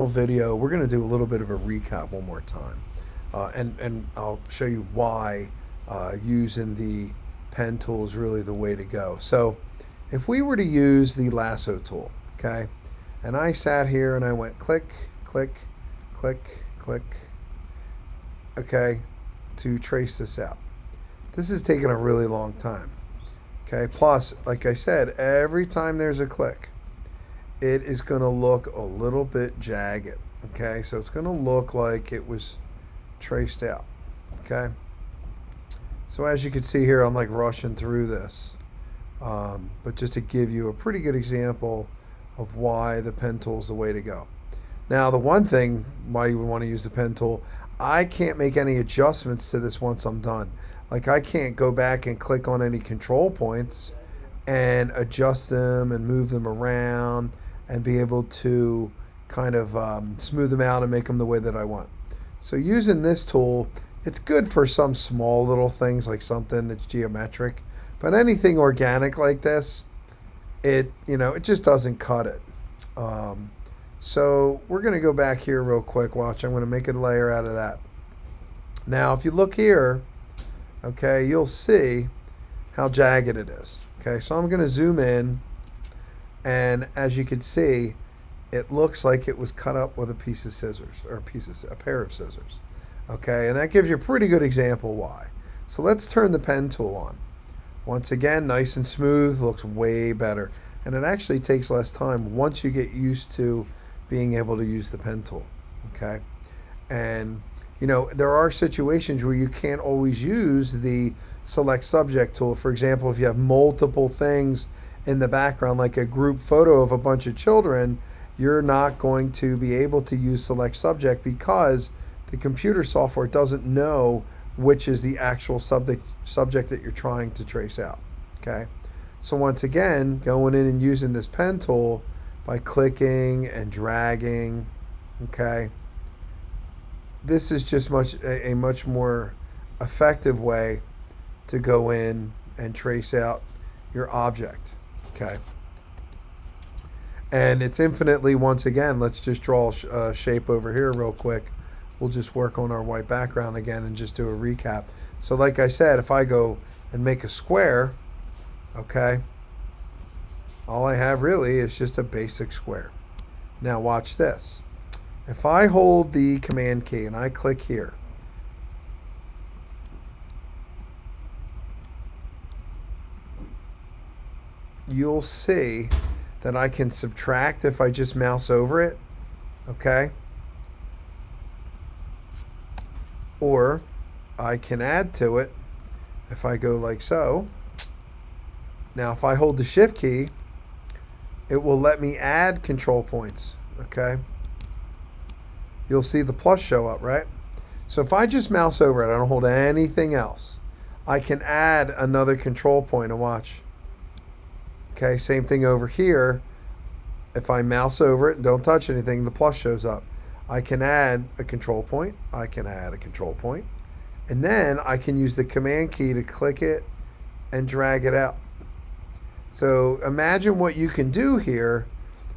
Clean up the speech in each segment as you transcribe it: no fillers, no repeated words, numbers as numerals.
Video, we're going to do a little bit of a recap one more time. And I'll show you why using the pen tool is really the way to go. So if we were to use the lasso tool, okay, and I sat here and I went click, click, click, click, okay, to trace this out. This is taking a really long time. Okay, plus, like I said, every time there's a click, it is going to look a little bit jagged. Okay, so it's going to look like it was traced out. Okay, so as you can see here, I'm like rushing through this, but just to give you a pretty good example of why the pen tool is the way to go. Now, the one thing why you would want to use the pen tool, I can't make any adjustments to this once I'm done. Like I can't go back and click on any control points and adjust them and move them around and be able to kind of smooth them out and make them the way that I want. So using this tool, it's good for some small little things like something that's geometric, but anything organic like this, it just doesn't cut it. So we're going to go back here real quick. Watch, I'm going to make a layer out of that. Now, if you look here, okay, you'll see how jagged it is. Okay, so I'm going to zoom in, and as you can see, it looks like it was cut up with a piece of scissors, or a pair of scissors. Okay, and that gives you a pretty good example why. So let's turn the pen tool on. Once again, nice and smooth, looks way better. And it actually takes less time once you get used to being able to use the pen tool. Okay, and there are situations where you can't always use the select subject tool. For example, if you have multiple things in the background, like a group photo of a bunch of children, you're not going to be able to use select subject because the computer software doesn't know which is the actual subject that you're trying to trace out. Okay, so once again, going in and using this pen tool by clicking and dragging, okay, this is just a much more effective way to go in and trace out your object. Okay, and it's infinitely, once again, let's just draw a shape over here real quick. We'll just work on our white background again and just do a recap. So like I said, if I go and make a square, okay, all I have really is just a basic square. Now watch this. If I hold the command key and I click here, you'll see that I can subtract if I just mouse over it, okay? Or I can add to it if I go like so. Now if I hold the shift key, it will let me add control points, okay? You'll see the plus show up, right? So if I just mouse over it, I don't hold anything else, I can add another control point, and watch. Okay, same thing over here. If I mouse over it and don't touch anything, the plus shows up. I can add a control point, I can add a control point, and then I can use the command key to click it and drag it out. So imagine what you can do here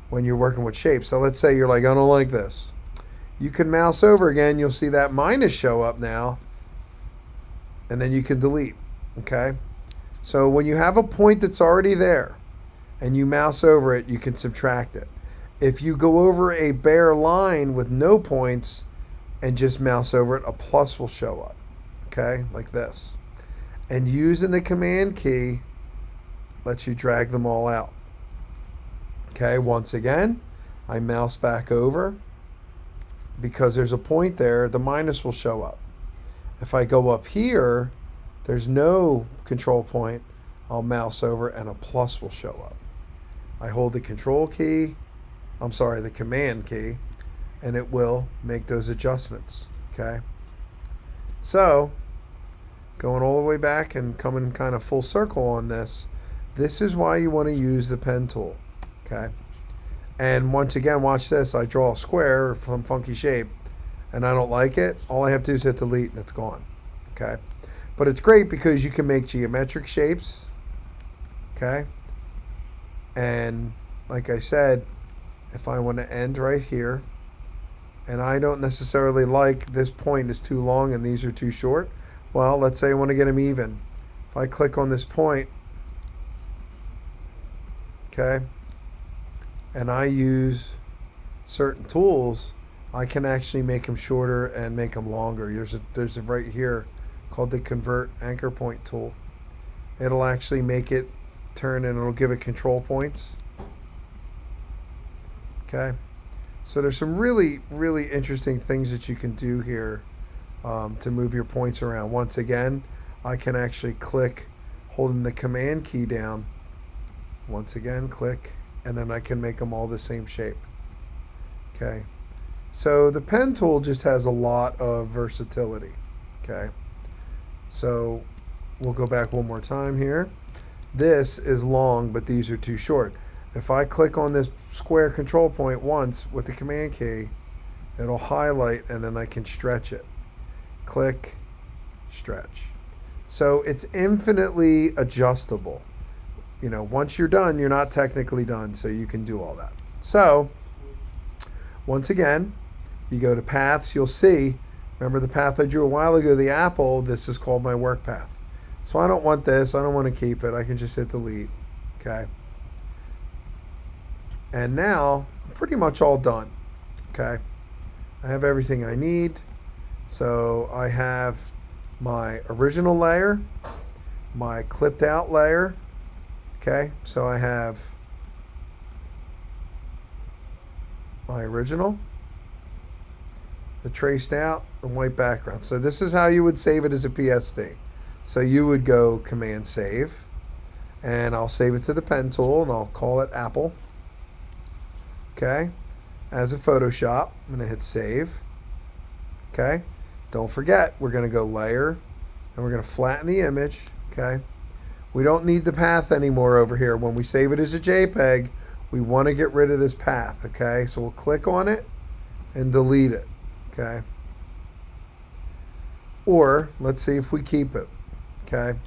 when you're working with shapes. So let's say you're like, I don't like this. You can mouse over again, you'll see that minus show up now, and then you can delete, okay? So when you have a point that's already there and you mouse over it, you can subtract it. If you go over a bare line with no points and just mouse over it, a plus will show up, okay, like this. And using the command key lets you drag them all out. Okay, once again, I mouse back over. Because there's a point there, the minus will show up. If I go up here, there's no control point, I'll mouse over and a plus will show up. I hold the the command key, and it will make those adjustments, okay? So, going all the way back and coming kind of full circle on this, this is why you want to use the pen tool, okay? And once again, watch this. I draw a square or some funky shape, and I don't like it. All I have to do is hit delete, and it's gone. Okay, but it's great because you can make geometric shapes. Okay, and like I said, if I want to end right here, and I don't necessarily like this point is too long and these are too short. Well, let's say I want to get them even. If I click on this point, okay, and I use certain tools, I can actually make them shorter and make them longer. There's a right here called the Convert Anchor Point tool. It'll actually make it turn and it'll give it control points. Okay, so there's some really, really interesting things that you can do here to move your points around. Once again, I can actually click holding the command key down. Once again, click, and then I can make them all the same shape. Okay, so the pen tool just has a lot of versatility. Okay, so we'll go back one more time here. This is long, but these are too short. If I click on this square control point once with the command key, it'll highlight and then I can stretch it. Click, stretch. So it's infinitely adjustable. You know, once you're done, you're not technically done, so you can do all that. So once again, you go to paths, you'll see, remember the path I drew a while ago, the apple, this is called my work path. So I don't want this, I don't want to keep it, I can just hit delete, okay? And now, I'm pretty much all done, okay? I have everything I need. So I have my original layer, my clipped out layer, okay? So I have my original, the traced out, the white background. So this is how you would save it as a PSD. So you would go Command Save, and I'll save it to the pen tool, and I'll call it Apple. Okay, as a Photoshop, I'm going to hit Save. Okay, don't forget, we're going to go Layer, and we're going to flatten the image. Okay, we don't need the path anymore over here. When we save it as a JPEG, we want to get rid of this path. Okay, so we'll click on it and delete it. Okay, or let's see if we keep it. Okay,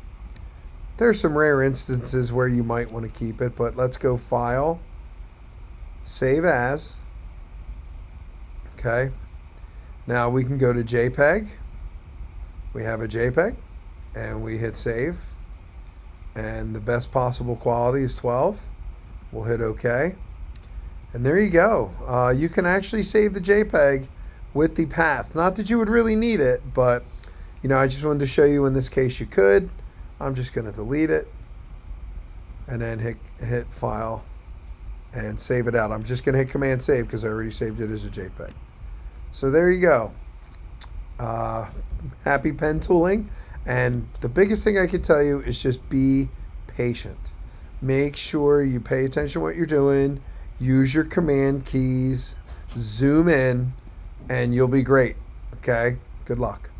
there's some rare instances where you might want to keep it, but let's go File, Save As. Okay, now we can go to JPEG. We have a JPEG, and we hit Save, and the best possible quality is 12. We'll hit OK, and there you go. You can actually save the JPEG with the path. Not that you would really need it, but you know, I just wanted to show you in this case you could. I'm just going to delete it and then hit File and save it out. I'm just going to hit Command Save because I already saved it as a JPEG. So there you go. Happy pen tooling. And the biggest thing I could tell you is just be patient. Make sure you pay attention to what you're doing. Use your command keys. Zoom in and you'll be great. Okay? Good luck.